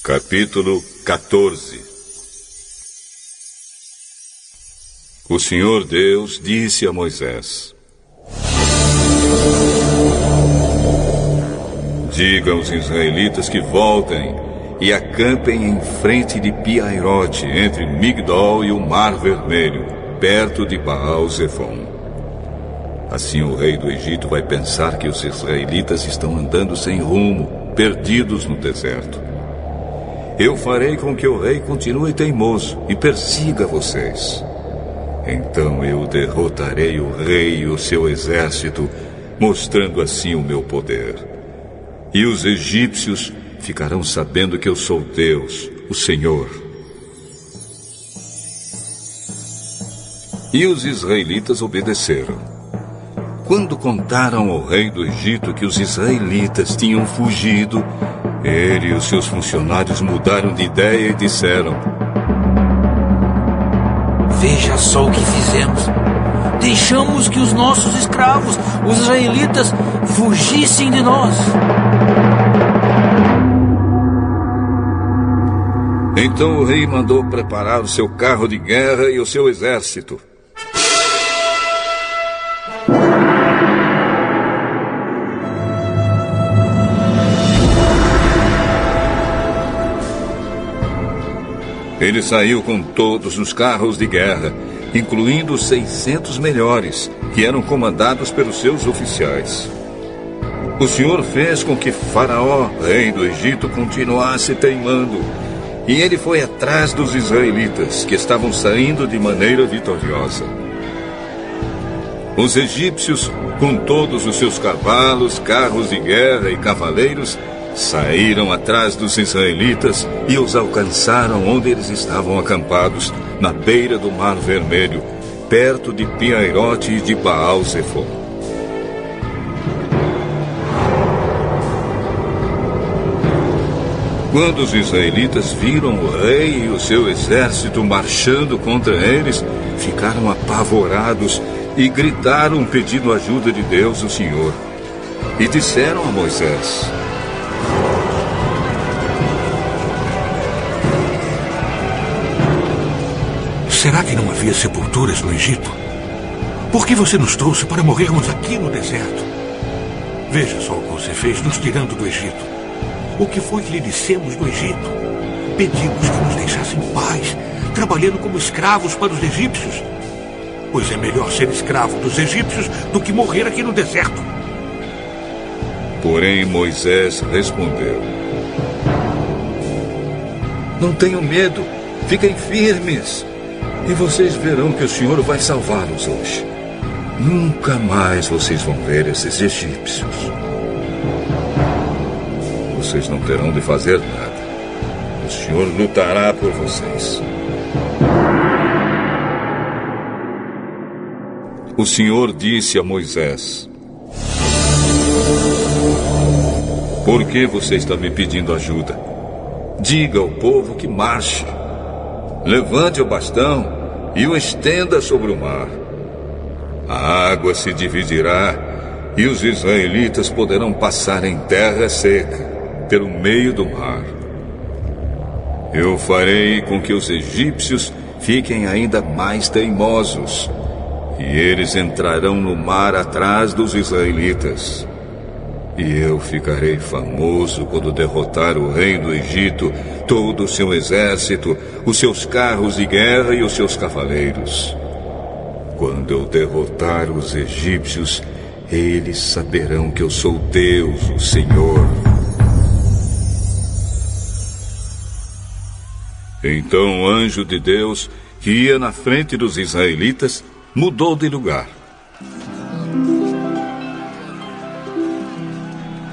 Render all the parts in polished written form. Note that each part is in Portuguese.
Capítulo 14. O Senhor Deus disse a Moisés: diga aos israelitas que voltem e acampem em frente de Pi-Hahirote, entre Migdol e o Mar Vermelho, perto de Baal-Zefon. Assim o rei do Egito vai pensar que os israelitas estão andando sem rumo, perdidos no deserto. Eu farei com que o rei continue teimoso e persiga vocês. Então eu derrotarei o rei e o seu exército, mostrando assim o meu poder. E os egípcios ficarão sabendo que eu sou Deus, o Senhor. E os israelitas obedeceram. Quando contaram ao rei do Egito que os israelitas tinham fugido, ele e os seus funcionários mudaram de ideia e disseram: veja só o que fizemos. Deixamos que os nossos escravos, os israelitas, fugissem de nós. Então o rei mandou preparar o seu carro de guerra e o seu exército. Ele saiu com todos os carros de guerra, incluindo os 600 melhores, que eram comandados pelos seus oficiais. O Senhor fez com que Faraó, rei do Egito, continuasse teimando, e ele foi atrás dos israelitas, que estavam saindo de maneira vitoriosa. Os egípcios, com todos os seus cavalos, carros de guerra e cavaleiros, saíram atrás dos israelitas e os alcançaram onde eles estavam acampados, na beira do Mar Vermelho, perto de Pi-Hahirote e de Baal-Zefon. Quando os israelitas viram o rei e o seu exército marchando contra eles, ficaram apavorados e gritaram pedindo ajuda de Deus, o Senhor. E disseram a Moisés: será que não havia sepulturas no Egito? Por que você nos trouxe para morrermos aqui no deserto? Veja só o que você fez nos tirando do Egito. O que foi que lhe dissemos no Egito? Pedimos que nos deixasse em paz, trabalhando como escravos para os egípcios. Pois é melhor ser escravo dos egípcios do que morrer aqui no deserto. Porém Moisés respondeu: não tenham medo, fiquem firmes. E vocês verão que o Senhor vai salvá-los hoje. Nunca mais vocês vão ver esses egípcios. Vocês não terão de fazer nada. O Senhor lutará por vocês. O Senhor disse a Moisés: por que você está me pedindo ajuda? Diga ao povo que marche. Levante o bastão e o estenda sobre o mar. A água se dividirá e os israelitas poderão passar em terra seca, pelo meio do mar. Eu farei com que os egípcios fiquem ainda mais teimosos, e eles entrarão no mar atrás dos israelitas. E eu ficarei famoso quando derrotar o rei do Egito, todo o seu exército, os seus carros de guerra e os seus cavaleiros. Quando eu derrotar os egípcios, eles saberão que eu sou Deus, o Senhor. Então o anjo de Deus, que ia na frente dos israelitas, mudou de lugar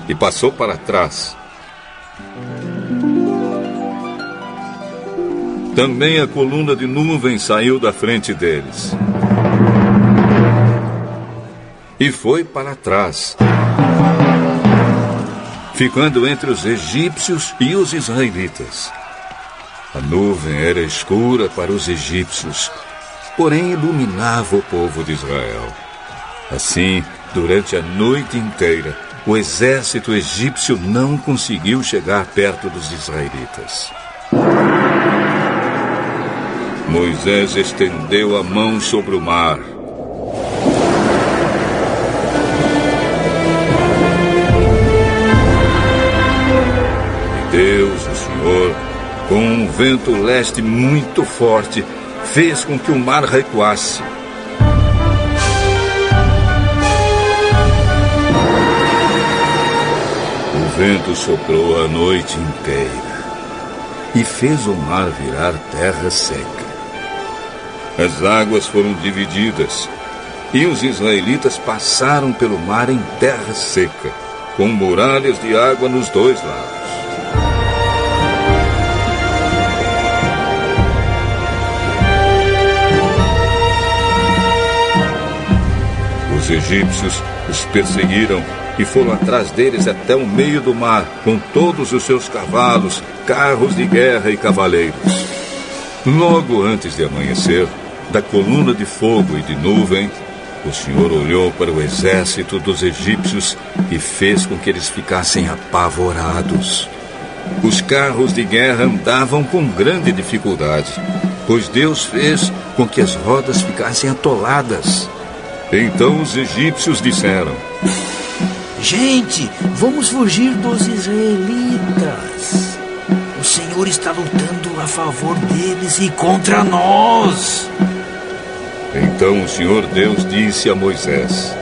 e passou para trás. Também a coluna de nuvem saiu da frente deles e foi para trás, ficando entre os egípcios e os israelitas. A nuvem era escura para os egípcios, porém iluminava o povo de Israel. Assim, durante a noite inteira, o exército egípcio não conseguiu chegar perto dos israelitas. Moisés estendeu a mão sobre o mar. E Deus, o Senhor, com um vento leste muito forte, fez com que o mar recuasse. O vento soprou a noite inteira e fez o mar virar terra seca. As águas foram divididas e os israelitas passaram pelo mar em terra seca, com muralhas de água nos dois lados. Os egípcios os perseguiram e foram atrás deles até o meio do mar, com todos os seus cavalos, carros de guerra e cavaleiros. Logo antes de amanhecer, da coluna de fogo e de nuvem, o Senhor olhou para o exército dos egípcios e fez com que eles ficassem apavorados. Os carros de guerra andavam com grande dificuldade, pois Deus fez com que as rodas ficassem atoladas. Então os egípcios disseram: Gente, vamos fugir dos israelitas. O Senhor está lutando a favor deles e contra nós. Então o Senhor Deus disse a Moisés: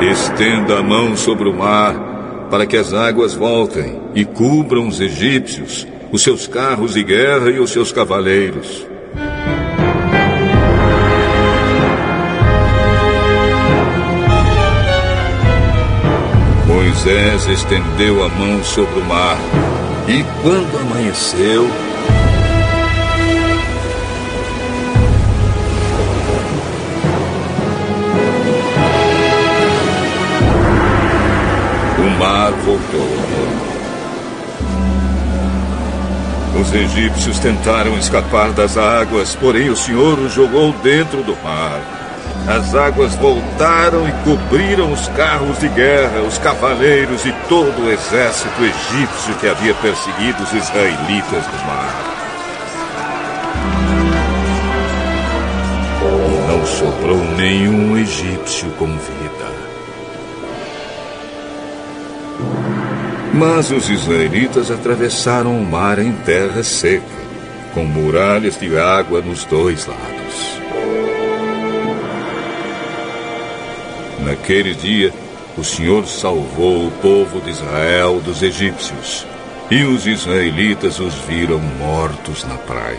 Estenda a mão sobre o mar, para que as águas voltem e cubram os egípcios, os seus carros de guerra e os seus cavaleiros. Moisés estendeu a mão sobre o mar, e quando amanheceu, o mar voltou ao normal. Os egípcios tentaram escapar das águas, porém o Senhor os jogou dentro do mar. As águas voltaram e cobriram os carros de guerra, os cavaleiros e todo o exército egípcio que havia perseguido os israelitas no mar. E não sobrou nenhum egípcio com vida. Mas os israelitas atravessaram o mar em terra seca, com muralhas de água nos dois lados. Naquele dia, o Senhor salvou o povo de Israel dos egípcios, e os israelitas os viram mortos na praia.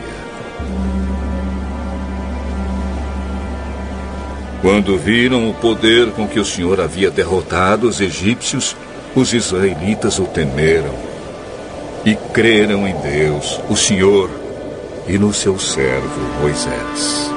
Quando viram o poder com que o Senhor havia derrotado os egípcios, os israelitas o temeram e creram em Deus, o Senhor, e no seu servo Moisés.